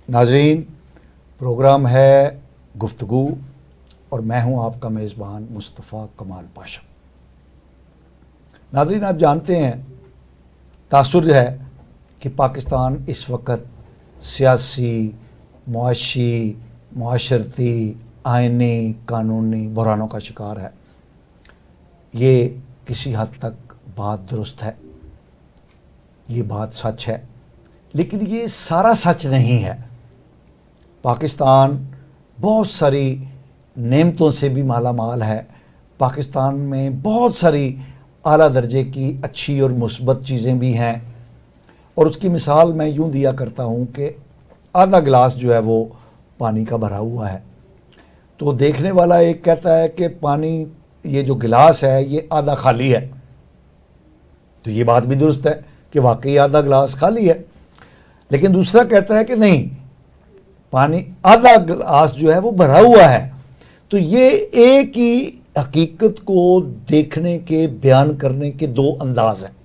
ناظرین، پروگرام ہے گفتگو اور میں ہوں آپ کا میزبان مصطفیٰ کمال پاشا۔ ناظرین، آپ جانتے ہیں تاثر جو ہے کہ پاکستان اس وقت سیاسی، معاشی، معاشرتی، آئینی، قانونی بحرانوں کا شکار ہے۔ یہ کسی حد تک بات درست ہے، یہ بات سچ ہے، لیکن یہ سارا سچ نہیں ہے۔ پاکستان بہت ساری نعمتوں سے بھی مالا مال ہے۔ پاکستان میں بہت ساری اعلیٰ درجے کی اچھی اور مثبت چیزیں بھی ہیں، اور اس کی مثال میں یوں دیا کرتا ہوں کہ آدھا گلاس جو ہے وہ پانی کا بھرا ہوا ہے، تو دیکھنے والا ایک کہتا ہے کہ پانی، یہ جو گلاس ہے یہ آدھا خالی ہے، تو یہ بات بھی درست ہے کہ واقعی آدھا گلاس خالی ہے۔ لیکن دوسرا کہتا ہے کہ نہیں، پانی آدھا گلاس جو ہے وہ بھرا ہوا ہے۔ تو یہ ایک ہی حقیقت کو دیکھنے کے، بیان کرنے کے دو انداز ہیں۔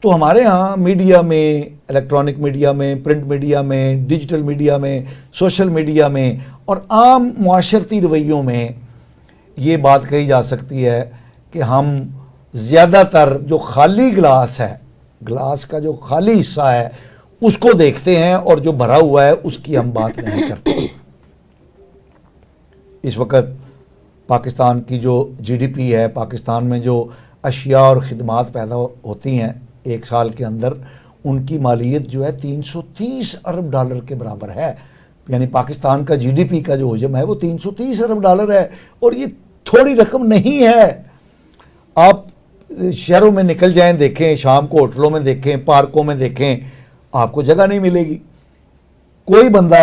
تو ہمارے ہاں میڈیا میں، الیکٹرانک میڈیا میں، پرنٹ میڈیا میں، ڈیجیٹل میڈیا میں، سوشل میڈیا میں اور عام معاشرتی رویوں میں یہ بات کہی جا سکتی ہے کہ ہم زیادہ تر جو خالی گلاس ہے، گلاس کا جو خالی حصہ ہے اس کو دیکھتے ہیں، اور جو بھرا ہوا ہے اس کی ہم بات نہیں کرتے۔ اس وقت پاکستان کی جو جی ڈی پی ہے، پاکستان میں جو اشیاء اور خدمات پیدا ہوتی ہیں ایک سال کے اندر، ان کی مالیت جو ہے 330 ارب ڈالر کے برابر ہے۔ یعنی پاکستان کا جی ڈی پی کا جو حجم ہے وہ 330 ارب ڈالر ہے، اور یہ تھوڑی رقم نہیں ہے۔ آپ شہروں میں نکل جائیں، دیکھیں، شام کو ہوٹلوں میں دیکھیں، پارکوں میں دیکھیں، آپ کو جگہ نہیں ملے گی۔ کوئی بندہ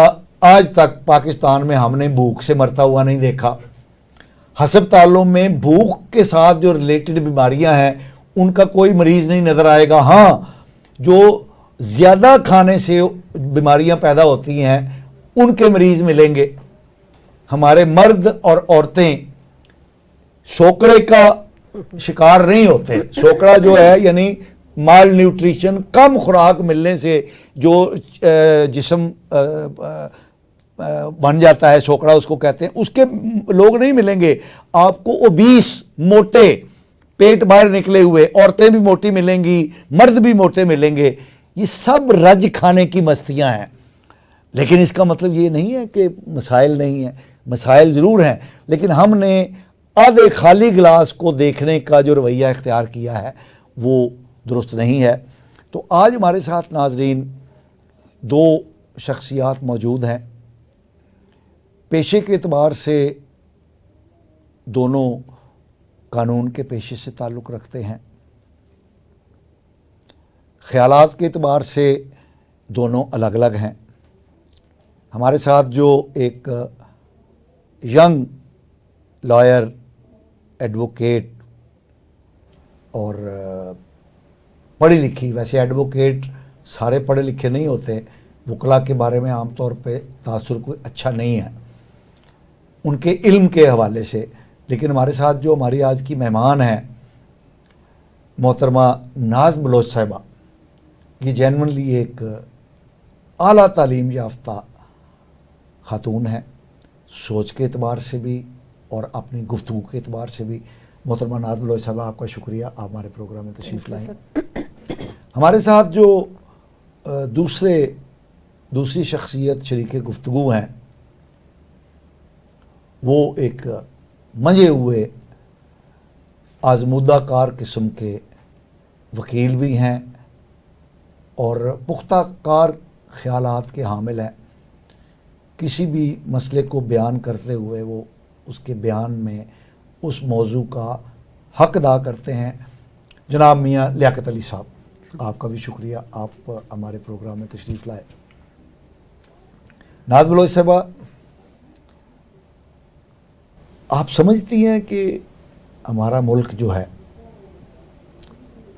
آج تک پاکستان میں ہم نے بھوک سے مرتا ہوا نہیں دیکھا۔ ہسپتالوں میں بھوک کے ساتھ جو ریلیٹڈ بیماریاں ہیں ان کا کوئی مریض نہیں نظر آئے گا۔ ہاں، جو زیادہ کھانے سے بیماریاں پیدا ہوتی ہیں ان کے مریض ملیں گے۔ ہمارے مرد اور عورتیں سوکڑے کا شکار نہیں ہوتے۔ سوکڑا جو ہے یعنی مال نیوٹریشن، کم خوراک ملنے سے جو جسم بن جاتا ہے، سوکڑا اس کو کہتے ہیں، اس کے لوگ نہیں ملیں گے آپ کو۔ اوبیس، موٹے، پیٹ باہر نکلے ہوئے عورتیں بھی موٹی ملیں گی، مرد بھی موٹے ملیں گے۔ یہ سب رج کھانے کی مستیاں ہیں، لیکن اس کا مطلب یہ نہیں ہے کہ مسائل نہیں ہیں۔ مسائل ضرور ہیں، لیکن ہم نے آدھے خالی گلاس کو دیکھنے کا جو رویہ اختیار کیا ہے وہ درست نہیں ہے۔ تو آج ہمارے ساتھ ناظرین دو شخصیات موجود ہیں۔ پیشے کے اعتبار سے دونوں قانون کے پیشے سے تعلق رکھتے ہیں، خیالات کے اعتبار سے دونوں الگ الگ ہیں۔ ہمارے ساتھ جو ایک ینگ لائر، ایڈوکیٹ اور پڑھی لکھی، ویسے ایڈوکیٹ سارے پڑھے لکھے نہیں ہوتے، وکلا کے بارے میں عام طور پہ تاثر کوئی اچھا نہیں ہے ان کے علم کے حوالے سے، لیکن ہمارے ساتھ جو ہماری آج کی مہمان ہیں محترمہ ناز بلوچ صاحبہ، یہ جینونلی ایک اعلیٰ تعلیم یافتہ خاتون ہیں، سوچ کے اعتبار سے بھی اور اپنی گفتگو کے اعتبار سے بھی۔ محترمہ ناز بلوچ صاحبہ، آپ کا شکریہ، آپ ہمارے پروگرام میں تشریف لائیں۔ ہمارے ساتھ جو دوسری شخصیت شریک گفتگو ہیں وہ ایک منجے ہوئے آزمودہ کار قسم کے وکیل بھی ہیں اور پختہ کار خیالات کے حامل ہیں۔ کسی بھی مسئلے کو بیان کرتے ہوئے وہ اس کے بیان میں اس موضوع کا حق ادا کرتے ہیں۔ جناب میاں لیاقت علی صاحب، آپ کا بھی شکریہ، آپ ہمارے پروگرام میں تشریف لائے۔ ناز بلوچ صاحبہ، آپ سمجھتی ہیں کہ ہمارا ملک جو ہے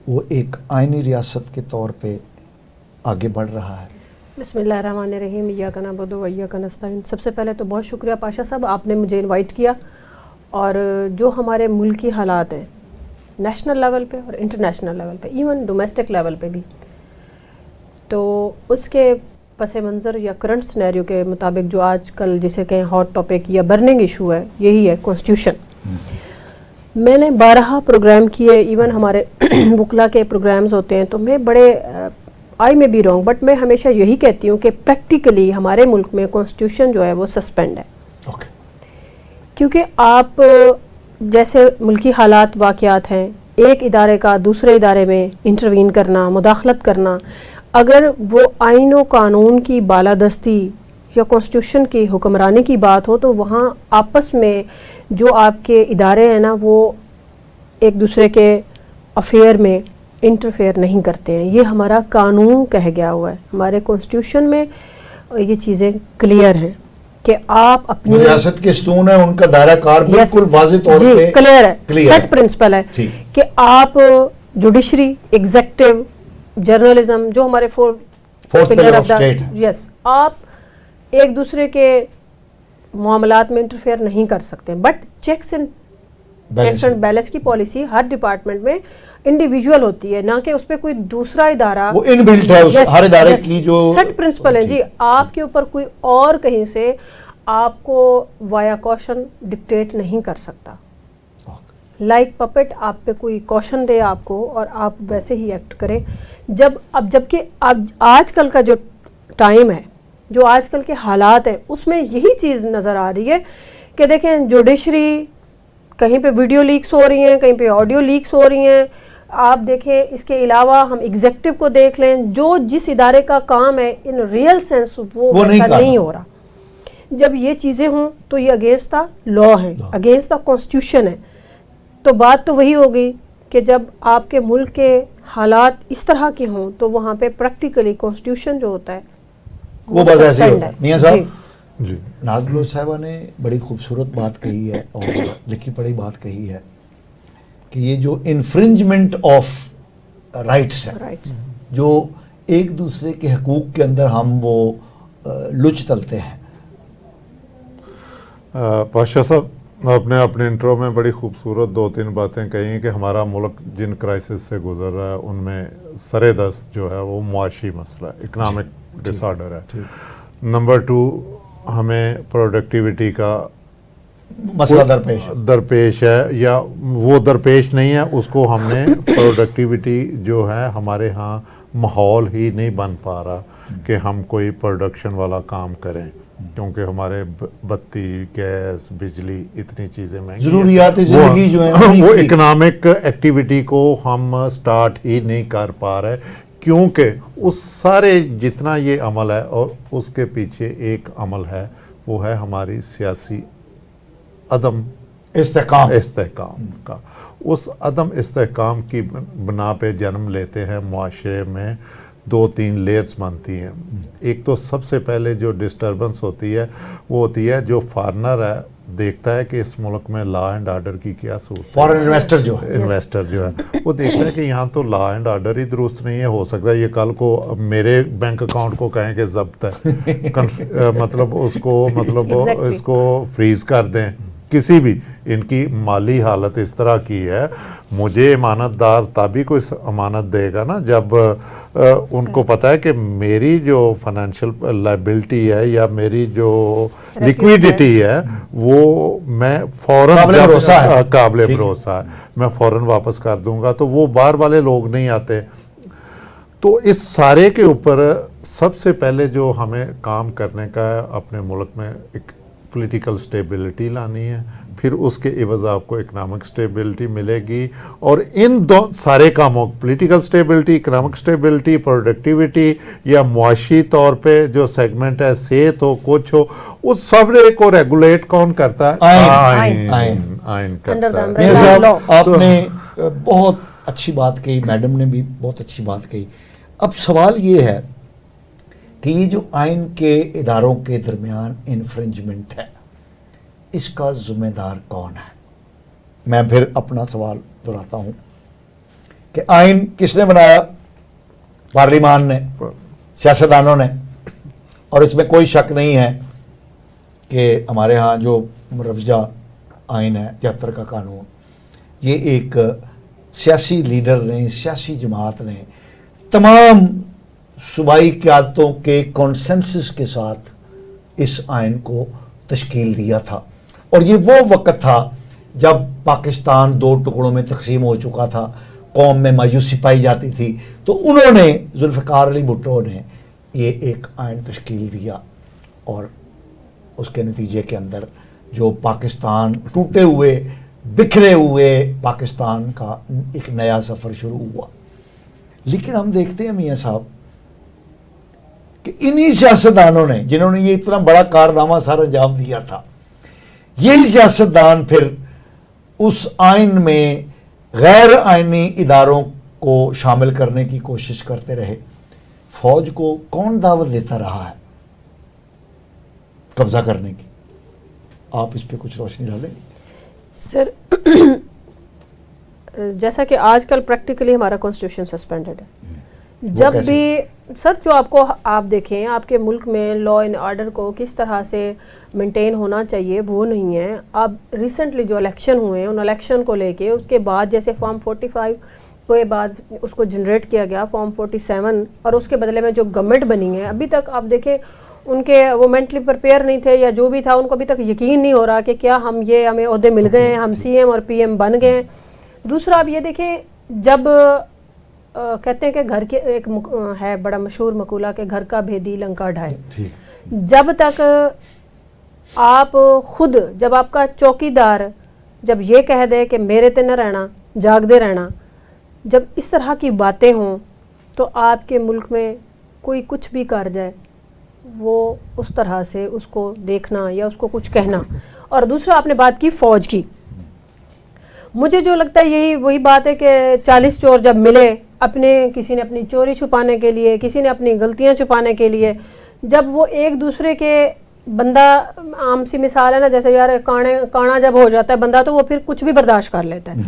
وہ ایک آئینی ریاست کے طور پہ آگے بڑھ رہا ہے؟ بسم اللہ الرحمن الرحیم، ایاک نعبد و ایاک نستعین۔ سب سے پہلے تو بہت شکریہ پاشا صاحب، آپ نے مجھے انوائٹ کیا، اور جو ہمارے ملکی حالات ہیں نیشنل لیول پہ اور انٹرنیشنل لیول پہ، ایون ڈومیسٹک لیول پہ بھی، تو اس کے پس منظر یا کرنٹ سنیریو کے مطابق جو آج کل جسے کہیں ہاٹ ٹاپک یا برننگ ایشو ہے یہی ہے کانسٹیٹیوشن. میں نے 12 پروگرام کیے, ایون ہمارے وکلا کے پروگرامز ہوتے ہیں تو میں بڑے آئی میں بی رانگ بٹ میں ہمیشہ یہی کہتی ہوں کہ پریکٹیکلی ہمارے ملک میں کانسٹیٹیوشن جو ہے وہ سسپینڈ ہے. کیونکہ آپ جیسے ملکی حالات واقعات ہیں, ایک ادارے کا دوسرے ادارے میں انٹروین کرنا, مداخلت کرنا, اگر وہ آئین و قانون کی بالادستی یا کانسٹیٹیوشن کی حکمرانی کی بات ہو تو وہاں آپس میں جو آپ کے ادارے ہیں نا وہ ایک دوسرے کے افیئر میں انٹرفیئر نہیں کرتے ہیں. یہ ہمارا قانون کہہ گیا ہوا ہے, ہمارے کانسٹیٹیوشن میں یہ چیزیں کلیئر ہیں کہ آپ اپنی ریاست کے ستون ہیں, ان کا دائرہ کار بالکل واضح طور پہ کلیئر ہے, سیٹ پرنسپل ہے کہ آپ جوڈیشری, ایگزیکٹو, جرنلزم جو ہمارے فورتھ پلر آف دا, یس, آپ ایک دوسرے کے معاملات میں انٹرفیئر نہیں کر سکتے. بٹ چیکس اینڈ بیلنس کی پالیسی ہر ڈپارٹمنٹ میں انڈیویجول ہوتی ہے, نہ کہ اس پہ کوئی دوسرا ادارہ, وہ ان بلٹ ہے ہر ادارے کی جو سیٹ پرنسپل ہے. جی, آپ کے اوپر کوئی اور کہیں سے آپ کو وایا کوشن ڈکٹیٹ نہیں کر سکتا. لائک پپٹ آپ پہ کوئی کوشن دے آپ کو اور آپ ویسے ہی ایکٹ کریں. جبکہ اب آج کل کا جو ٹائم ہے, جو آج کل کے حالات ہیں, اس میں یہی چیز نظر آ رہی ہے کہ دیکھیں جوڈیشری کہیں پہ ویڈیو لیکس ہو رہی ہیں, کہیں پہ آڈیو لیکس ہو رہی ہیں. آپ دیکھیں اس کے علاوہ ہم ایگزیکٹو کو دیکھ لیں, جو جس ادارے کا کام ہے ان ریئل سینس وہ نہیں ہو رہا. جب یہ چیزیں ہوں تو یہ اگینسٹ دا لا ہے, اگینسٹ دا کانسٹیٹیوشن ہے. تو بات تو وہی ہوگی کہ جب آپ کے ملک کے حالات اس طرح کے ہوں تو وہاں پہ پریکٹیکلی کانسٹیٹیوشن جو ہوتا ہے وہ بس ایسے ہی ہوتا ہے. میاں صاحب, جی, ناز بلوچ صاحبہ نے بڑی خوبصورت بات کہی ہے اور لکھی پڑھی بات کہی ہے کہ یہ جو انفرنجمنٹ آف رائٹس ہے, جو ایک دوسرے کے حقوق کے اندر ہم وہ لچ تلتے ہیں. پاشا صاحب آپ نے اپنے انٹرو میں بڑی خوبصورت 2-3 باتیں کہی ہیں کہ ہمارا ملک جن کرائسس سے گزر رہا ہے ان میں سر دست جو ہے وہ معاشی مسئلہ ہے, اکنامک ڈس آرڈر ہے. نمبر 2, ہمیں پروڈکٹیوٹی کا مسئلہ درپیش ہے, یا وہ درپیش نہیں ہے, اس کو ہم نے پروڈکٹیوٹی جو ہے ہمارے ہاں ماحول ہی نہیں بن پا رہا کہ ہم کوئی پروڈکشن والا کام کریں, کیونکہ ہمارے بتی, گیس, بجلی, اتنی چیزیں مہنگی, ضروریات زندگی جو ہیں وہ اکنامک ایکٹیویٹی کو ہم سٹارٹ ہی نہیں کر پا رہے, کیونکہ اس سارے جتنا یہ عمل ہے اور اس کے پیچھے ایک عمل ہے, وہ ہے ہماری سیاسی عدم استحکام کا. اس عدم استحکام کی بنا پہ جنم لیتے ہیں معاشرے میں 2-3 لیئرز بنتی ہیں. ایک تو سب سے پہلے جو ڈسٹربنس ہوتی ہے وہ ہوتی ہے جو فارنر ہے, دیکھتا ہے کہ اس ملک میں لا اینڈ آرڈر کی کیا صورت ہے. فارن انویسٹر جو ہے وہ دیکھتا ہے کہ یہاں تو لا اینڈ آرڈر ہی درست نہیں ہے, ہو سکتا ہے یہ کل کو میرے بینک اکاؤنٹ کو کہیں کہ ضبط ہے, مطلب اس کو فریز کر دیں. کسی بھی ان کی مالی حالت اس طرح کی ہے, مجھے امانت دار تبھی کوئی امانت دے گا نا جب ان کو پتہ ہے کہ میری جو فائنینشیل لائبلٹی ہے یا میری جو لیکویڈیٹی ہے وہ میں فوراً قابل بھروسہ ہے, میں فوراً واپس کر دوں گا, تو وہ باہر والے لوگ نہیں آتے. تو اس سارے کے اوپر سب سے پہلے جو ہمیں کام کرنے کا ہے اپنے ملک میں ایک پولیٹیکل سٹیبلٹی لانی ہے, پھر اس کے عوض آپ کو اکنامک سٹیبلٹی ملے گی. اور ان دو سارے کاموں, political stability, economic stability, productivity یا معاشی طور پہ جو سیگمنٹ ہے, صحت ہو, کچھ ہو, اس سب کو ریگولیٹ کون کرتا ہے؟ آئین کرتا ہے. آپ نے بہت اچھی بات کہی, میڈم نے بھی بہت اچھی بات کہی. اب سوال یہ ہے کہ یہ جو آئین کے اداروں کے درمیان انفرنجمنٹ ہے, اس کا ذمہ دار کون ہے؟ میں پھر اپنا سوال دہراتا ہوں کہ آئین کس نے بنایا؟ پارلیمان نے, سیاستدانوں نے. اور اس میں کوئی شک نہیں ہے کہ ہمارے ہاں جو مروجہ آئین ہے 73 کا قانون, یہ ایک سیاسی لیڈر نے, سیاسی جماعت نے, تمام صوبائی قیادتوں کے کانسنسس کے ساتھ اس آئین کو تشکیل دیا تھا، اور یہ وہ وقت تھا جب پاکستان 2 ٹکڑوں میں تقسیم ہو چکا تھا، قوم میں مایوسی پائی جاتی تھی، تو انہوں نے ذوالفقار علی بھٹو نے یہ ایک آئین تشکیل دیا، اور اس کے نتیجے کے اندر جو پاکستان ٹوٹے ہوئے بکھرے ہوئے پاکستان کا ایک نیا سفر شروع ہوا۔ لیکن ہم دیکھتے ہیں میاں صاحب کہ انہی سیاستدانوں نے جنہوں نے یہ اتنا بڑا کارنامہ سر انجام دیا تھا، یہی سیاستدان پھر اس آئین میں غیر آئینی اداروں کو شامل کرنے کی کوشش کرتے رہے۔ فوج کو کون دعوت دیتا رہا ہے قبضہ کرنے کی؟ آپ اس پہ کچھ روشنی ڈالیں گے؟ سر جیسا کہ آج کل پریکٹیکلی ہمارا کانسٹیٹیوشن سسپینڈڈ ہے، جب بھی سر جو آپ دیکھیں آپ کے ملک میں لا اینڈ آرڈر کو کس طرح سے مینٹین ہونا چاہیے وہ نہیں ہے۔ اب ریسنٹلی جو الیکشن ہوئے ہیں ان الیکشن کو لے کے اس کے بعد جیسے فارم 45 کے بعد اس کو جنریٹ کیا گیا فارم 47، اور اس کے بدلے میں جو گورنمنٹ بنی ہے ابھی تک آپ دیکھیں ان کے وہ مینٹلی پریپیئر نہیں تھے، یا جو بھی تھا ان کو ابھی تک یقین نہیں ہو رہا کہ کیا ہمیں عہدے مل گئے ہیں، ہم سی ایم اور پی ایم بن گئے ہیں۔ دوسرا آپ یہ دیکھیں، جب کہتے ہیں کہ گھر کے ایک ہے بڑا مشہور مقولہ کہ گھر کا بھیدی لنکا ڈھائے، جب تک آپ خود، جب آپ کا چوکی دار جب یہ کہہ دے کہ میرے تے نہ رہنا جاگ دے رہنا، جب اس طرح کی باتیں ہوں تو آپ کے ملک میں کوئی کچھ بھی کر جائے وہ اس طرح سے اس کو دیکھنا یا اس کو کچھ کہنا۔ اور دوسرا آپ نے بات کی فوج کی، مجھے جو لگتا ہے یہی وہی بات ہے کہ 40 چور جب ملے، کسی نے اپنی چوری چھپانے کے لیے، کسی نے اپنی غلطیاں چھپانے کے لیے، جب وہ ایک دوسرے کے بندہ، عام سی مثال ہے نا، جیسے یار کانا جب ہو جاتا ہے بندہ تو وہ پھر کچھ بھی برداشت کر لیتا ہے۔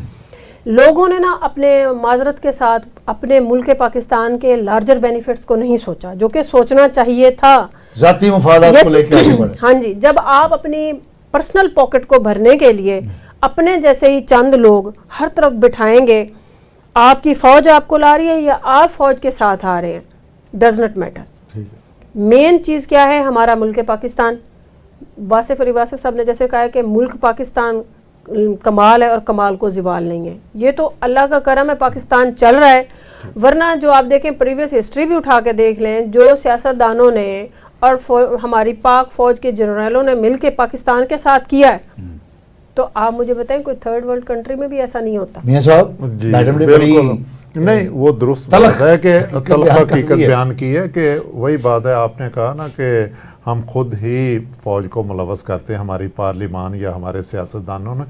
لوگوں نے نا اپنے معذرت کے ساتھ اپنے ملک پاکستان کے لارجر بینیفٹس کو نہیں سوچا، جو کہ سوچنا چاہیے تھا، ذاتی مفادات کو لے کے آگے بڑھے۔ ہاں جی، جب آپ اپنی پرسنل پاکٹ کو بھرنے کے لیے اپنے جیسے ہی چند لوگ ہر طرف بٹھائیں گے، آپ کی فوج آپ کو لا رہی ہے یا آپ فوج کے ساتھ آ رہے ہیں، ڈز ناٹ میٹر۔ مین چیز کیا ہے؟ ہمارا ملک پاکستان، واصف علی واصف صاحب نے جیسے کہا ہے کہ ملک پاکستان کمال ہے اور کمال کو زوال نہیں ہے، یہ تو اللہ کا کرم ہے پاکستان چل رہا ہے۔ ورنہ جو آپ دیکھیں پریویس ہسٹری بھی اٹھا کے دیکھ لیں، جو سیاستدانوں نے اور ہماری پاک فوج کے جنرلوں نے مل کے پاکستان کے ساتھ کیا ہے، تو آپ مجھے بتائیں کوئی تھرڈ ورلڈ کنٹری میں بھی ایسا نہیں ہوتا۔ میاں صاحب میڈم نے بڑی نہیں، وہ درست بات ہے کہ تلخ حقیقت بیان کی ہے، کہ وہی بات ہے آپ نے کہا نا کہ ہم خود ہی فوج کو ملوث کرتے ہیں، ہماری پارلیمان یا ہمارے سیاستدانوں نے۔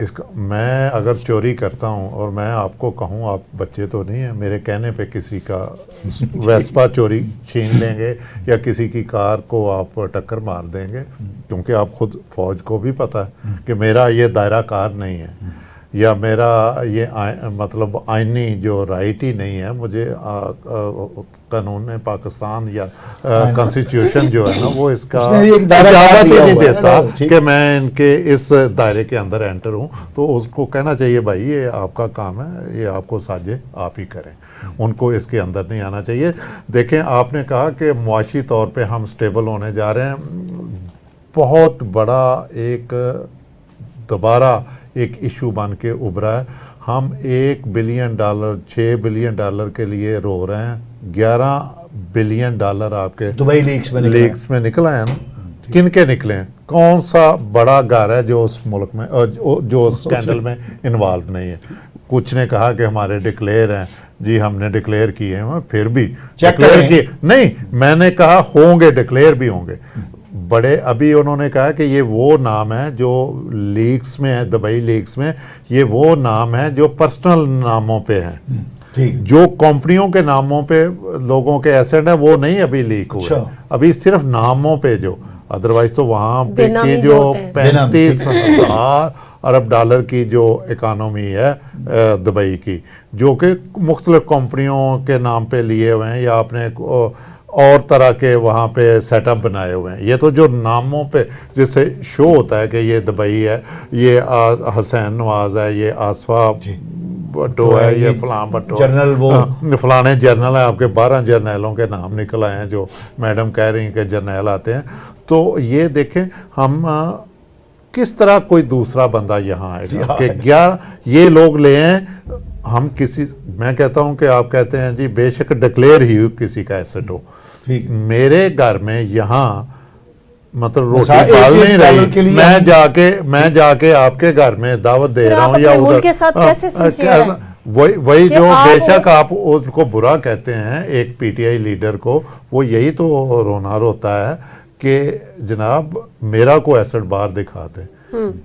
اس کا میں اگر چوری کرتا ہوں اور میں آپ کو کہوں، آپ بچے تو نہیں ہیں، میرے کہنے پہ کسی کا ویسپا چوری چھین لیں گے یا کسی کی کار کو آپ ٹکر مار دیں گے، کیونکہ آپ خود فوج کو بھی پتہ ہے کہ میرا یہ دائرہ کار نہیں ہے، یا میرا یہ مطلب آئینی جو رائٹ ہی نہیں ہے، مجھے قانون پاکستان یا کانسٹیٹیوشن جو ہے نا وہ اس کا اجازت ہی نہیں دیتا کہ میں ان کے اس دائرے کے اندر انٹر ہوں۔ تو اس کو کہنا چاہیے بھائی یہ آپ کا کام ہے، یہ آپ کو ساجے آپ ہی کریں، ان کو اس کے اندر نہیں آنا چاہیے۔ دیکھیں آپ نے کہا کہ معاشی طور پہ ہم سٹیبل ہونے جا رہے ہیں، بہت بڑا ایک دوبارہ ایک ایشو بن کے ابھرا ہے۔ ہم $1 بلین $6 بلین کے لیے رو رہے ہیں، $11 بلین آپ کے دبئی لیکس میں نکلا ہے نا، کن کے نکلے ہیں؟ کون سا بڑا گھر ہے جو اس ملک میں جو اسکینڈل میں انوالو نہیں ہے؟ کچھ نے کہا کہ ہمارے ڈکلیئر ہیں، جی ہم نے ڈکلیئر کیے ہیں، پھر بھی ڈکلیئر کیے نہیں، میں نے کہا ہوں گے، ڈکلیئر بھی ہوں گے بڑے۔ ابھی انہوں نے کہا کہ یہ وہ نام ہے جو لیکس میں ہے، دبئی لیکس میں، یہ وہ نام ہے جو پرسنل ناموں پہ ہیں، جو کمپنیوں کے ناموں پہ لوگوں کے ایسٹ ہیں وہ نہیں ابھی لیک ہوئے، ابھی صرف ناموں پہ جو، ادروائز تو وہاں پہ کی جو 35,000 ارب ڈالر کی جو اکانومی ہے دبئی کی، جو کہ مختلف کمپنیوں کے نام پہ لیے ہوئے ہیں یا اپنے اور طرح کے وہاں پہ سیٹ اپ بنائے ہوئے ہیں۔ یہ تو جو ناموں پہ جس سے شو ہوتا ہے کہ یہ دبئی ہے، یہ حسین نواز ہے، یہ آصفہ بھٹو ہے, یہ فلاں بھٹو, جنرل وہ فلانے جنرل ہیں, آپ کے 12 جرنیلوں کے نام نکل آئے ہیں جو میڈم کہہ رہی ہیں کہ جرنیل آتے ہیں. تو یہ دیکھیں ہم کس طرح کوئی دوسرا بندہ یہاں آئے گا کہ یہ لوگ لے ہیں. ہم میں کہتا ہوں کہ آپ کہتے ہیں جی بے شک ڈکلیئر ہی کسی کا ایسٹ ہو, میرے گھر میں یہاں مطلب روٹی پال نہیں رہی, میں جا کے آپ کے گھر میں دعوت دے رہا ہوں, یا ادھر وہی جو بے شک آپ اس کو برا کہتے ہیں ایک پی ٹی آئی لیڈر کو, وہ یہی تو رونا روتا ہے کہ جناب میرا کو ایسڈ بار دکھاتے,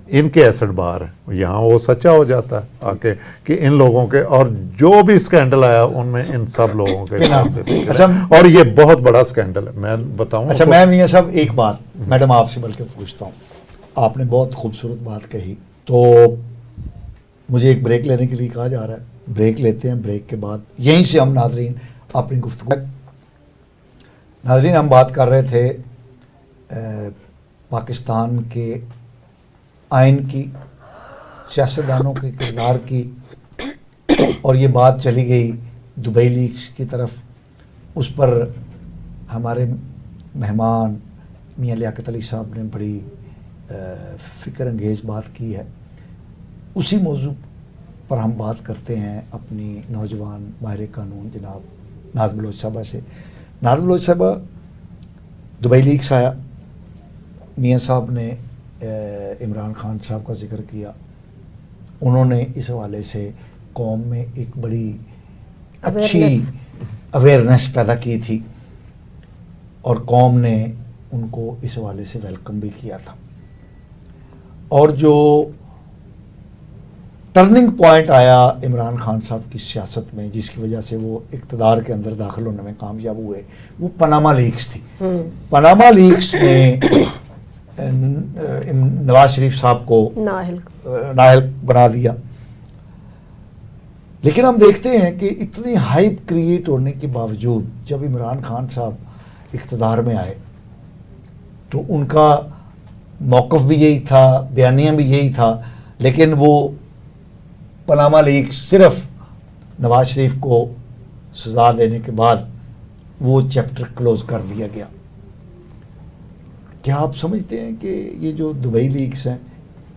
ان کے ایسڈ بار ہیں. یہاں وہ سچا ہو جاتا ہے آ کے کہ ان لوگوں کے, اور جو بھی سکینڈل آیا ان میں ان سب لوگوں کے, اور یہ بہت بڑا سکینڈل ہے. میں بتاؤں اچھا میں میاں صاحب ایک بات میڈم آپ سے بلکہ پوچھتا ہوں, آپ نے بہت خوبصورت بات کہی, تو مجھے ایک بریک لینے کے لیے کہا جا رہا ہے, بریک لیتے ہیں, بریک کے بعد یہیں سے ہم ناظرین اپنی گفتگو. ناظرین ہم بات کر رہے تھے پاکستان کے آئین کی, سیاستدانوں کے کردار کی, اور یہ بات چلی گئی دبئی لیکس کی طرف. اس پر ہمارے مہمان میاں لیاقت علی صاحب نے بڑی فکر انگیز بات کی ہے. اسی موضوع پر ہم بات کرتے ہیں اپنی نوجوان ماہر قانون جناب ناز بلوچ صاحبہ سے. ناز بلوچ صاحبہ, دبئی لیکس آیا, میاں صاحب نے عمران خان صاحب کا ذکر کیا, انہوں نے اس حوالے سے قوم میں ایک بڑی اچھی اویئرنیس پیدا کی تھی, اور قوم نے ان کو اس حوالے سے ویلکم بھی کیا تھا. اور جو ٹرننگ پوائنٹ آیا عمران خان صاحب کی سیاست میں, جس کی وجہ سے وہ اقتدار کے اندر داخل ہونے میں کامیاب ہوئے, وہ پاناما لیکس تھی. پاناما لیکس نے نواز شریف صاحب کو نااہل بنا دیا. لیکن ہم دیکھتے ہیں کہ اتنی ہائپ کریٹ ہونے کے باوجود جب عمران خان صاحب اقتدار میں آئے تو ان کا موقف بھی یہی تھا, بیانیہ بھی یہی تھا, لیکن وہ پاناما لیکس صرف نواز شریف کو سزا دینے کے بعد وہ چیپٹر کلوز کر دیا گیا. کیا آپ سمجھتے ہیں کہ یہ جو دبئی لیکس ہیں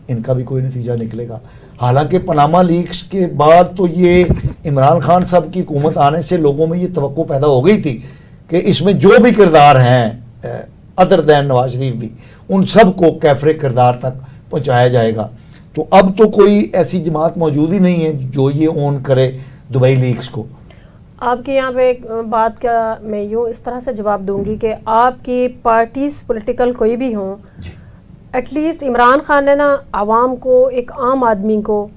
ان کا بھی کوئی نتیجہ نکلے گا؟ حالانکہ پاناما لیکس کے بعد تو یہ عمران خان صاحب کی حکومت آنے سے لوگوں میں یہ توقع پیدا ہو گئی تھی کہ اس میں جو بھی کردار ہیں ادر دین نواز شریف بھی, ان سب کو کیفر کردار تک پہنچایا جائے گا. تو اب تو کوئی ایسی جماعت موجود ہی نہیں ہے جو یہ اون کرے دبئی لیکس کو. آپ کے یہاں پہ ایک بات کا میں یوں اس طرح سے جواب دوں گی کہ آپ کی پارٹیز پولیٹیکل کوئی بھی ہوں, ایٹ لیسٹ عمران خان نے نا عوام کو, ایک عام آدمی کو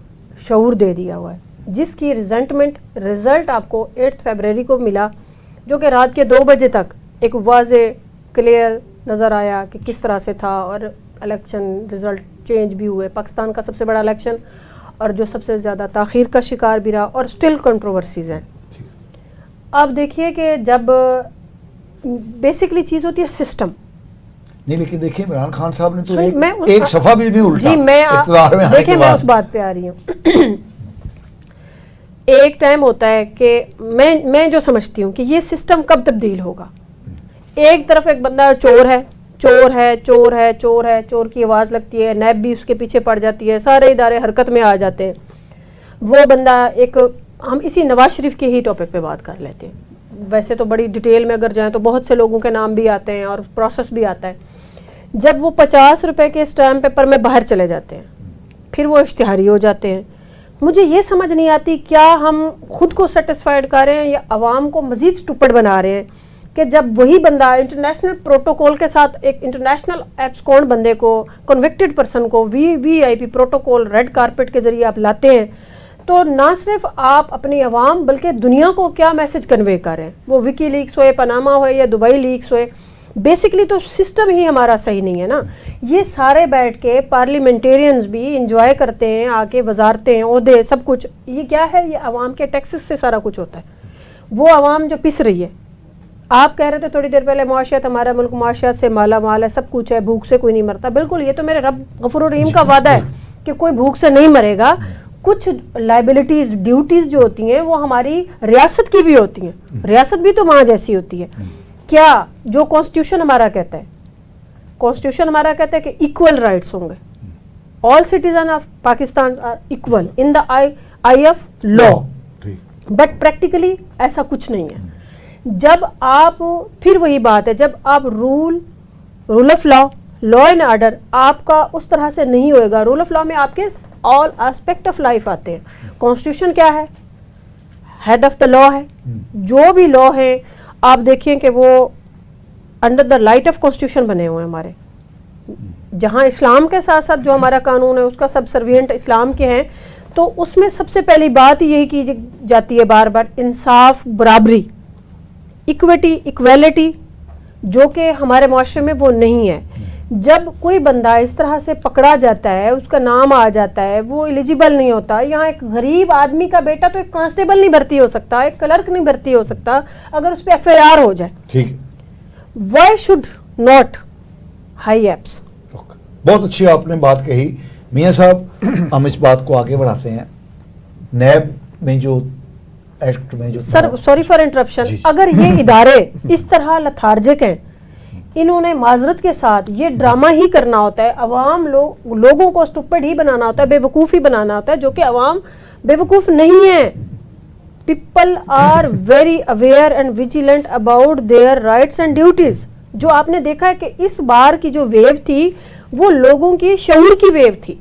شعور دے دیا ہوا ہے, جس کی ریزنٹمنٹ رزلٹ آپ کو 8 فیبروری کو ملا, جو کہ رات کے 2 بجے تک ایک واضح کلیئر نظر آیا کہ کس طرح سے تھا, اور الیکشن رزلٹ چینج بھی ہوئے. پاکستان کا سب سے بڑا الیکشن اور جو سب سے زیادہ تاخیر کا شکار بھی رہا, اور سٹل کنٹروورسیز ہیں. آپ دیکھیے کہ جب بیسکلی چیز ہوتی ہے سسٹم نہیں, لیکن دیکھیں عمران خان صاحب نے تو ایک صفحہ بھی نہیں الٹا. جی میں دیکھیں میں اس بات پہ آ رہی ہوں. ایک ٹائم ہوتا ہے کہ میں جو سمجھتی ہوں کہ یہ سسٹم کب تبدیل ہوگا. ایک طرف ایک بندہ چور ہے, چور ہے, چور ہے, چور ہے, چور کی آواز لگتی ہے, نیب بھی اس کے پیچھے پڑ جاتی ہے, سارے ادارے حرکت میں آ جاتے ہیں. وہ بندہ ایک, ہم اسی نواز شریف کے ہی ٹاپک پہ بات کر لیتے ہیں. ویسے تو بڑی ڈیٹیل میں اگر جائیں تو بہت سے لوگوں کے نام بھی آتے ہیں اور پروسیس بھی آتا ہے. جب وہ 50 روپے کے اسٹیمپ پیپر میں باہر چلے جاتے ہیں, پھر وہ اشتہاری ہو جاتے ہیں. مجھے یہ سمجھ نہیں آتی کیا ہم خود کو سیٹسفائیڈ کر رہے ہیں یا عوام کو مزید اسٹوپڈ بنا رہے ہیں کہ جب وہی بندہ انٹرنیشنل پروٹوکول کے ساتھ, ایک انٹرنیشنل ایبسکونڈ بندے کو, کنوکٹڈ پرسن کو وی آئی پی پروٹوکول ریڈ کارپٹ کے ذریعے آپ لاتے ہیں, تو نہ صرف آپ اپنی عوام بلکہ دنیا کو کیا میسج کنوے کر رہے ہیں. وہ وکی لیکس ہوئے, پاناما ہوئے یا دبئی لیکس ہوئے, بیسکلی تو سسٹم ہی ہمارا صحیح نہیں ہے نا. یہ سارے بیٹھ کے پارلیمنٹیرینز بھی انجوائے کرتے ہیں, آ کے وزارتیں, عہدے, سب کچھ. یہ کیا ہے؟ یہ عوام کے ٹیکسز سے سارا کچھ ہوتا ہے. وہ عوام جو پس رہی ہے. آپ کہہ رہے تھے تھوڑی دیر پہلے معاشیات, ہمارا ملک معاشیات سے مالا مال ہے, سب کچھ ہے, بھوک سے کوئی نہیں مرتا. بالکل, یہ تو میرے رب غفور الرحیم کا وعدہ ہے کہ کوئی بھوک سے نہیں مرے گا, کچھ لائبلٹیز ڈیوٹیز جو ہوتی ہیں وہ ہماری ریاست کی بھی ہوتی ہیں, ریاست بھی تو وہاں جیسی ہوتی ہے. کیا جو کانسٹیٹیوشن ہمارا کہتا ہے, کانسٹیٹیوشن ہمارا کہتا ہے کہ ایکول رائٹس ہوں گے, all citizen of Pakistan are equal in the eye of law, but practically ایسا کچھ نہیں ہے. جب آپ, پھر وہی بات ہے, جب آپ rule of law, law and order آپ کا اس طرح سے نہیں ہوئے گا. رول آف لا میں آپ کے آل اسپیکٹ آف لائف آتے ہیں. کانسٹیٹیوشن کیا ہے, ہیڈ آف دا لا ہے. جو بھی لا ہیں آپ دیکھیں کہ وہ under the light of constitution بنے ہوئے ہیں ہمارے. جہاں اسلام کے ساتھ ساتھ جو ہمارا قانون ہے اس کا سب سروینٹ اسلام کے ہیں, تو اس میں سب سے پہلی بات یہی کی جاتی ہے بار بار, انصاف, برابری, ایکویٹی, ایکویلٹی, جو کہ ہمارے معاشرے میں وہ نہیں ہے. جب کوئی بندہ اس طرح سے پکڑا جاتا ہے, اس کا نام آ جاتا ہے, وہ ایلیجیبل نہیں ہوتا. یہاں ایک غریب آدمی کا بیٹا تو ایک کانسٹیبل نہیں بھرتی ہو سکتا, ایک کلرک نہیں بھرتی ہو سکتا اگر اس پہ ایف آئی آر ہو جائے. ٹھیک, why should not high apps. بہت اچھی آپ نے بات کہی میاں صاحب. ہم اس بات کو آگے بڑھاتے ہیں. نیب میں جو ایکٹ میں جو, سر سوری فار انٹرپشن, اگر یہ ادارے اس طرح لتھارجک ہیں, انہوں نے معذرت کے ساتھ یہ ڈرامہ ہی کرنا ہوتا ہے, عوام لوگوں کو اسٹوپڈ ہی بنانا ہوتا ہے, بے وقوف ہی بنانا ہوتا ہے, جو کہ عوام بے وقوف نہیں ہے. People are very aware and vigilant about their rights and duties. جو آپ نے دیکھا ہے کہ اس بار کی جو ویو تھی وہ لوگوں کی شعور کی ویو تھی.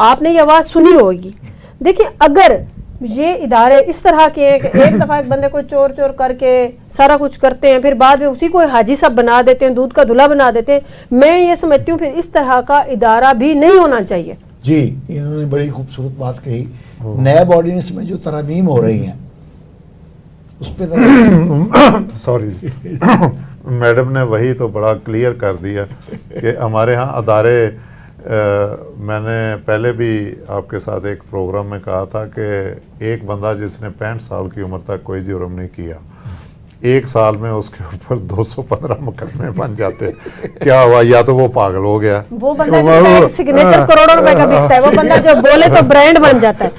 آپ نے یہ آواز سنی ہوگی. دیکھیں اگر یہ ادارے اس طرح کے ہیں کہ ایک دفعہ ایک بندے کو چور چور کر کے سارا کچھ کرتے ہیں, پھر بعد میں اسی کو حاجی صاحب بنا دیتے ہیں, دودھ کا دلہا بنا دیتے ہیں, میں یہ سمجھتی ہوں پھر اس طرح کا ادارہ بھی نہیں ہونا چاہیے. جی انہوں نے بڑی خوبصورت بات کہی. نیب آرڈیننس میں جو ترامیم ہو رہی ہیں اس پہ سوری میڈم نے وہی تو بڑا کلیئر کر دیا کہ ہمارے ہاں ادارے, میں نے پہلے بھی آپ کے ساتھ ایک پروگرام میں کہا تھا کہ ایک بندہ جس نے 65 سال کی عمر تک کوئی جرم نہیں کیا, 1 سال میں اس کے اوپر 215 مقدمے بن جاتے. کیا ہوا, یا تو وہ پاگل ہو گیا, وہ بندہ جس کا ایک سگنیچر کروڑوں روپے کا بکتا ہے, وہ بندہ جو بولے تو برانڈ بن جاتا ہے.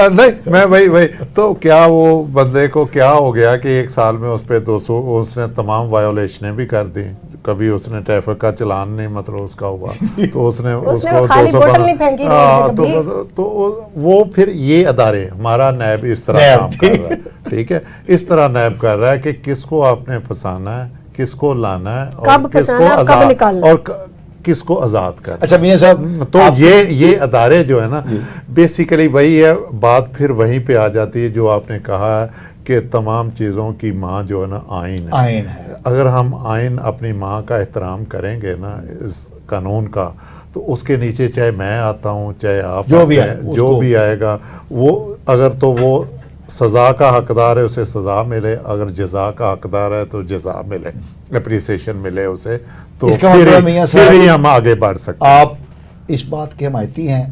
نہیں میں وہی تو کیا وہ بندے کو کیا ہو گیا کہ 1 سال میں اس پہ 200, اس نے تمام وایولیشنیں بھی کر دی. کبھی اس نے ٹریفک کا چلان نہیں مطلب اس کا ہوا تو اس نے اس کو 215. تو وہ پھر یہ ادارے, ہمارا نیب اس طرح کام کر رہا ہے. ٹھیک ہے, اس طرح نیب کر رہا ہے کہ کس کو آپ نے پھنسانا ہے, کس کو لانا ہے, اور کس کو آزاد, اور کس کو آزاد کرنا. اچھا میاں صاحب, تو یہ ادارے جو ہے نا بیسیکلی وہی ہے. بات پھر وہیں پہ آ جاتی ہے جو آپ نے کہا ہے کہ تمام چیزوں کی ماں جو ہے نا آئین ہے. اگر ہم آئین اپنی ماں کا احترام کریں گے نا, اس قانون کا, تو اس کے نیچے چاہے میں آتا ہوں چاہے آپ جو بھی آئے گا, وہ اگر تو وہ سزا کا حقدار ہے اسے سزا ملے, اگر جزا کا حقدار ہے تو جزا ملے, اپریسیشن ملے اسے, تو پھر ہی ہم آگے بڑھ سکتے ہیں. آپ اس بات کے حمایتی ہیں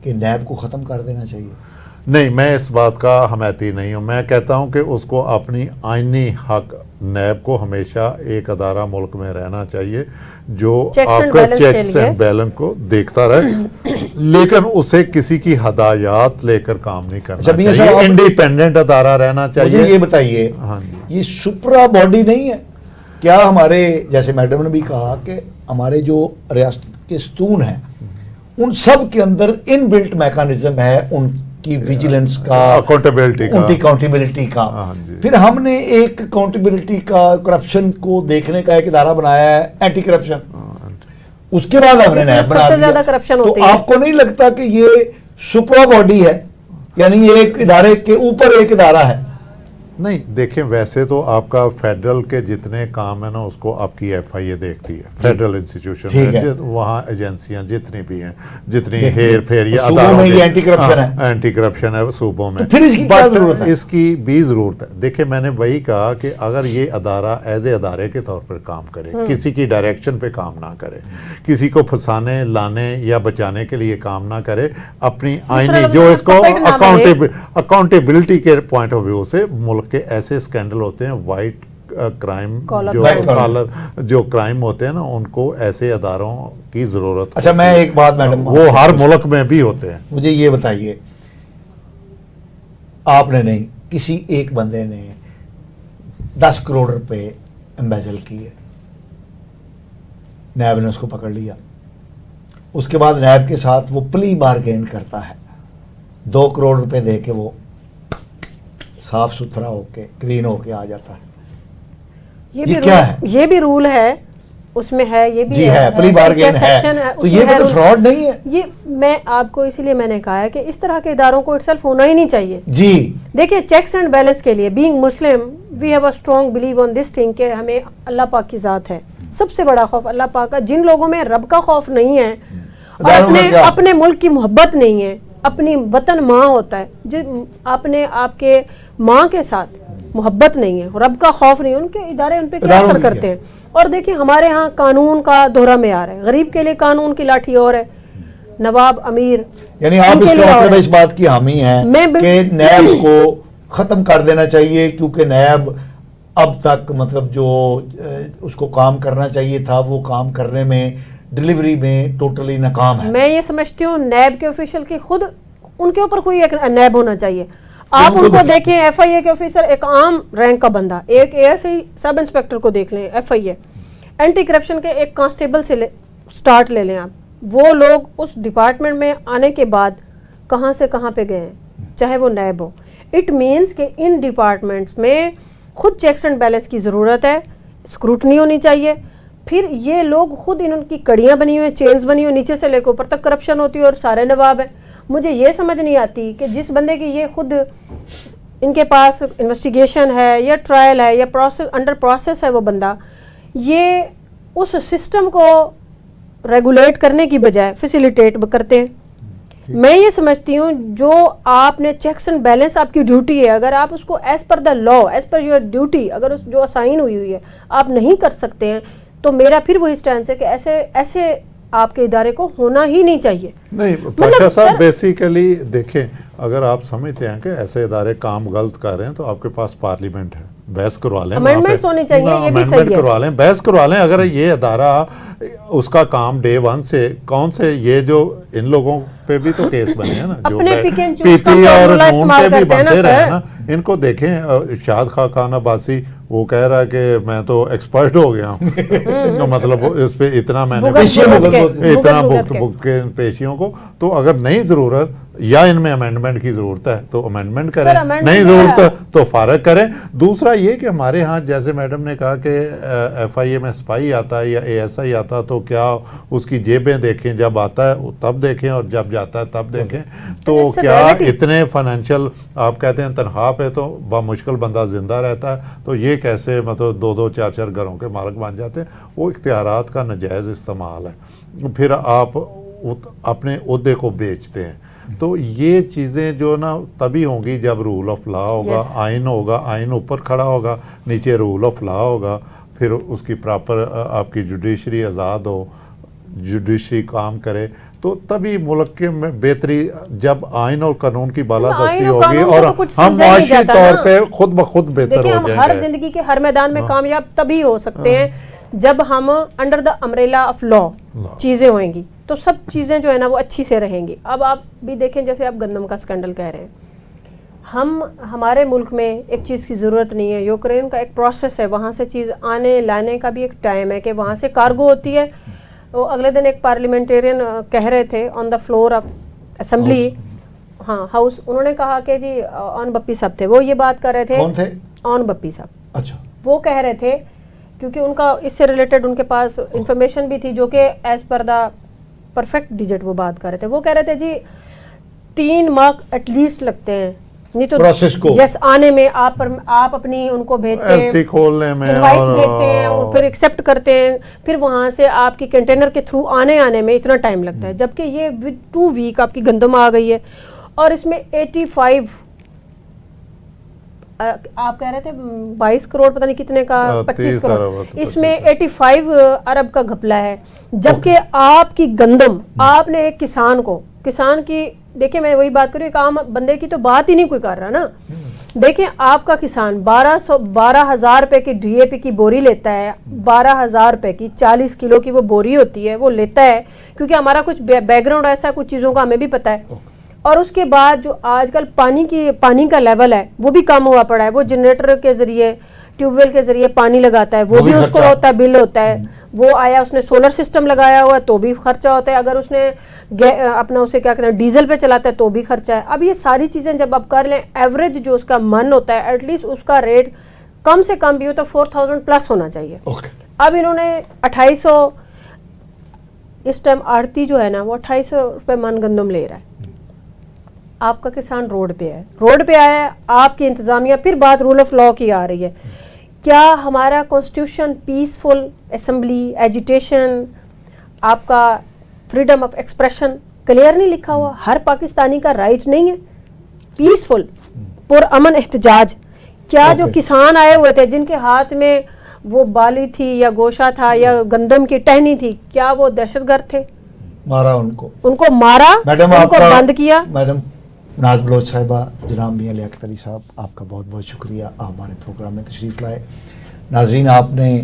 کہ نیب کو ختم کر دینا چاہیے؟ نہیں, میں اس بات کا حمایتی نہیں ہوں. میں کہتا ہوں کہ اس کو اپنی آئینی حق, نیب کو ہمیشہ ایک ادارہ ملک میں رہنا چاہیے جو آپ کا چیکس اینڈ بیلنس کو دیکھتا رہے, لیکن اسے کسی کی ہدایات لے کر کام نہیں کرنا چاہیے. انڈیپینڈنٹ ادارہ رہنا چاہیے. یہ بتائیے, یہ سپرا باڈی نہیں ہے کیا ہمارے, جیسے میڈم نے بھی کہا کہ ہمارے جو ریاست کے ستون ہیں ان سب کے اندر ان بلٹ میکانزم ہے ان کی ویجیلنس کا, اکاؤنٹیبلٹی کا. پھر ہم نے ایک اکاؤنٹیبلٹی کا, کرپشن کو دیکھنے کا ایک ادارہ بنایا ہے, اینٹی کرپشن. اس کے بعد ہم نے نیب بنا دیا. تو آپ کو نہیں لگتا کہ یہ سپرا باڈی ہے, یعنی ایک ادارے کے اوپر ایک ادارہ ہے؟ نہیں دیکھیں, ویسے تو آپ کا فیڈرل کے جتنے کام ہیں نا اس کو آپ کی ایف آئی اے دیکھتی ہے, فیڈرل انسٹیٹیوشن, وہاں ایجنسیاں جتنی بھی ہیں, جتنی ہیر پھیر یہ اداروں میں اینٹی کرپشن ہے صوبوں میں, اس کی بھی ضرورت ہے. دیکھیں میں نے وہی کہا کہ اگر یہ ادارہ ایز اے ادارے کے طور پر کام کرے, کسی کی ڈائریکشن پہ کام نہ کرے, کسی کو پھنسانے لانے یا بچانے کے لیے کام نہ کرے, اپنی آئینی جو اس کو اکاؤنٹیبلٹی کے پوائنٹ آف ویو سے, ملک کے ایسے اسکینڈل ہوتے ہیں, وائٹ کرائم Collar جو کرائم ہوتے ہیں نا ان کو ایسے اداروں کی ضرورت. اچھا میں ایک بات میڈم, وہ ہر ملک میں بھی ہوتے ہیں. مجھے یہ بتائیے, آپ نے نہیں, کسی ایک بندے نے 10 کروڑ روپے امبیزل کیے, نیب نے اس کو پکڑ لیا, اس کے بعد نیب کے ساتھ وہ پلی بارگین کرتا ہے, 2 کروڑ روپے دے کے وہ صاف ستھرا ہو کے کلین ہو کے آ جاتا ہے. یہ کیا ہے؟ یہ بھی رول ہے اس میں ہے, یہ بھی جی ہے, پلی بارگین ہے, تو یہ بھی تو فراڈ نہیں ہے. یہ میں آپ کو اسی لیے میں نے کہا ہے کہ اس طرح کے اداروں کو اٹسیلف ہونا ہی نہیں چاہیے. جی دیکھیں چیکس اینڈ بیلنس کے لیے being Muslim we have a strong belief on this thing کہ ہمیں اللہ پاک کی ذات ہے, سب سے بڑا خوف اللہ پاک کا. جن لوگوں میں رب کا خوف نہیں ہے اور اپنے ملک کی محبت نہیں ہے, اپنی وطن ماں ہوتا ہے, آپ کے ماں کے ساتھ محبت نہیں ہے, رب کا خوف نہیں ہے, ان کے ادارے ان پہ کیا اثر کرتے ہیں. اور دیکھیں ہمارے ہاں قانون کا دورہ معیار ہے, غریب کے لیے قانون کی لاٹھی اور ہے, نواب امیر. یعنی آپ اس کا مطلب اس بات کی حامی ہیں کہ نیب کو ختم کر دینا چاہیے, کیونکہ نیب اب تک مطلب جو اس کو کام کرنا چاہیے تھا وہ کام کرنے میں, ڈیلیوری میں ٹوٹلی ناکام ہے. میں یہ سمجھتی ہوں نیب کے آفیشل کی خود ان کے اوپر کوئی ایک نیب ہونا چاہیے. آپ ان کو دیکھیں, ایف آئی اے کے آفیسر ایک عام رینک کا بندہ, ایک A S I sub inspector کو دیکھ لیں, ایف آئی اے اینٹی کرپشن کے ایک کانسٹیبل سے سٹارٹ لے لیں آپ, وہ لوگ اس ڈپارٹمنٹ میں آنے کے بعد کہاں سے کہاں پہ گئے ہیں, چاہے وہ نیب ہو. اٹ مینس کہ ان ڈپارٹمنٹس میں خود چیکس اینڈ بیلنس کی ضرورت ہے, اسکروٹنی ہونی چاہیے. پھر یہ لوگ خود ان کی کڑیاں بنی ہوئی ہیں, چینز بنی ہوئی, نیچے سے لے کے اوپر تک کرپشن ہوتی ہے اور سارے نواب ہیں. مجھے یہ سمجھ نہیں آتی کہ جس بندے کی یہ خود ان کے پاس انویسٹیگیشن ہے یا ٹرائل ہے یا پروسیس انڈر پروسیس ہے, وہ بندہ یہ اس سسٹم کو ریگولیٹ کرنے کی بجائے فیسیلیٹیٹ کرتے ہیں. میں یہ سمجھتی ہوں جو آپ نے چیکس اینڈ بیلنس آپ کی ڈیوٹی ہے, اگر آپ اس کو as per the law, as per your duty, اگر اس جو اسائن ہوئی ہے آپ نہیں کر سکتے ہیں, تو میرا پھر وہی سٹینس ہے کہ ایسے آپ کے ادارے کو ہونا ہی نہیں چاہیے. نہیں پاشا صاحب, بیسیکلی دیکھیں اگر آپ سمجھتے ہیں کہ ایسے ادارے کام غلط کر رہے ہیں تو آپ کے پاس پارلیمنٹ ہے, بحث کروا لیں, امینڈمنٹس ہونے چاہیے, یہ بھی صحیح ہے, کروا لیں, بحث کروا لیں. اگر یہ ادارہ اس کا کام ڈے 1 سے کون سے, یہ جو ان لوگوں پہ بھی تو کیس بنے ہیں نا, جو پی پی اور نون پہ بھی بنتے رہے نا, ان کو دیکھیں. ارشاد خان عباسی وہ کہہ رہا ہے کہ میں تو ایکسپرٹ ہو گیا ہوں, مطلب اس پہ اتنا میں نے اتنا بھگت کے پیشیوں کو. تو اگر نہیں ضرورت یا ان میں امینڈمنٹ کی ضرورت ہے تو امینڈمنٹ کریں, نہیں ضرورت تو فارغ کریں. دوسرا یہ کہ ہمارے ہاں جیسے میڈم نے کہا کہ ایف آئی اے میں سپاہی آتا ہے یا اے ایس آئی آتا تو کیا اس کی جیبیں دیکھیں, جب آتا ہے تب دیکھیں اور جب جاتا ہے تب دیکھیں. تو کیا اتنے فائنینشیل آپ کہتے ہیں تنخواہ پہ تو بمشکل بندہ زندہ رہتا ہے, تو یہ کیسے مطلب 2-2 4-4 گھروں کے مالک بن جاتے ہیں. وہ اختیارات کا ناجائز استعمال ہے, پھر آپ اپنے عہدے کو بیچتے ہیں. تو یہ چیزیں جو نا تبھی ہوں گی جب رول آف لا ہوگا, آئین ہوگا, آئین اوپر کھڑا ہوگا, نیچے رول آف لا ہوگا, پھر اس کی پراپر آپ کی جوڈیشری آزاد ہو, جوڈیشری کام کرے, تو تبھی ملک کے بہتری, جب آئین اور قانون کی بالادستی ہوگی اور ہم معاشی طور پہ خود بخود بہتر ہو جائیں گے. ہر زندگی کے ہر میدان میں کامیاب تبھی ہو سکتے ہیں جب ہم under the umbrella of law چیزیں ہوئیں گی, تو سب چیزیں جو ہے نا وہ اچھی سے رہیں گی. اب آپ بھی دیکھیں جیسے آپ گندم کا اسکینڈل کہہ رہے ہیں, ہمارے ملک میں ایک چیز کی ضرورت نہیں ہے, یوکرین کا ایک پروسیس ہے, وہاں سے چیز آنے لانے کا بھی ایک ٹائم ہے کہ وہاں سے کارگو ہوتی ہے. وہ اگلے دن ایک پارلیمنٹیرین کہہ رہے تھے آن دا فلور آف اسمبلی, ہاں ہاؤس, انہوں نے کہا کہ جی اون بپی صاحب تھے, وہ یہ بات کر رہے تھے. کون تھے؟ اون بپی صاحب. اچھا. وہ کہہ رہے تھے کیونکہ ان کا اس سے ریلیٹڈ ان کے پاس انفارمیشن بھی تھی جو کہ as per the perfect digit وہ بات کر رہے تھے. وہ کہہ رہے تھے جی 3 ماہ ایٹ لیسٹ لگتے ہیں, نہیں تو پروسیس کو یس آنے میں آپ اپنی ان کو بھیجتے ہیں, ایلسی کھولنے میں, انوائس بھیجتے ہیں, اور پھر ایکسیپٹ کرتے ہیں, پھر وہاں سے آپ کی کنٹینر کے تھرو آنے میں اتنا ٹائم لگتا ہے. جبکہ یہ 2 ویک آپ کی گندم آ گئی ہے, اور اس میں 85 آپ کہہ رہے تھے 22 کروڑ پتہ نہیں کتنے کا, 25 کروڑ, اس میں 85 ارب کا گھپلا ہے. جبکہ آپ کی گندم, آپ نے ایک کسان کی, دیکھیں میں وہی بات کر رہی ہوں, ایک عام بندے کی تو بات ہی نہیں کوئی کر رہا نا. دیکھیں آپ کا کسان 12,000 روپے کی ڈی اے پی کی بوری لیتا ہے, 12,000 روپے کی 40 کلو کی وہ بوری ہوتی ہے, وہ لیتا ہے کیونکہ ہمارا کچھ بیک گراؤنڈ ایسا ہے, کچھ چیزوں کا ہمیں بھی پتہ ہے. اور اس کے بعد جو آج کل پانی کا لیول ہے وہ بھی کم ہوا پڑا ہے, وہ جنریٹر کے ذریعے ٹیوب ویل کے ذریعے پانی لگاتا ہے, وہ بھی اس کو ہوتا ہے, بل ہوتا ہے. وہ آیا اس نے سولر سسٹم لگایا ہوا ہے تو بھی خرچہ ہوتا ہے, اگر اس نے اپنا اسے کیا کہتے ہیں ڈیزل پہ چلاتا ہے تو بھی خرچہ ہے. اب یہ ساری چیزیں جب آپ کر لیں, ایوریج جو اس کا من ہوتا ہے ایٹ لیسٹ اس کا ریٹ کم سے کم بھی ہو تو 4,000 پلس ہونا چاہیے. اب انہوں نے 2,500 اس ٹائم آڑتی جو ہے نا وہ 2,500 روپے من گندم لے رہا ہے. آپ کا کسان روڈ پہ ہے, روڈ پہ آیا ہے, آپ کی انتظامیہ, پھر بات رول آف لا کی آ رہی ہے. کیا ہمارا کانسٹیٹیوشن پیسفل اسمبلی ایجیٹیشن, آپ کا فریڈم آف ایکسپریشن کلیئر نہیں لکھا ہوا؟ ہر پاکستانی کا رائٹ نہیں ہے پیسفل پرامن احتجاج. کیا جو کسان آئے ہوئے تھے جن کے ہاتھ میں وہ بالی تھی یا گوشہ تھا یا گندم کی ٹہنی تھی, کیا وہ دہشت گرد تھے؟ مارا ان کو مارا, ان کو بند کیا. میڈم ناز بلوچ صاحبہ, جناب میاں لیاقت علی صاحب, آپ کا بہت بہت شکریہ, آپ ہمارے پروگرام میں تشریف لائے. ناظرین, آپ نے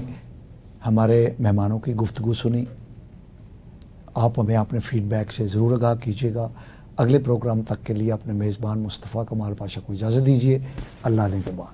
ہمارے مہمانوں کی گفتگو سنی, آپ ہمیں اپنے فیڈ بیک سے ضرور آگاہ کیجیے گا. اگلے پروگرام تک کے لیے اپنے میزبان مصطفیٰ کمال پاشا کو اجازت دیجیے. اللہ نے کے بعد.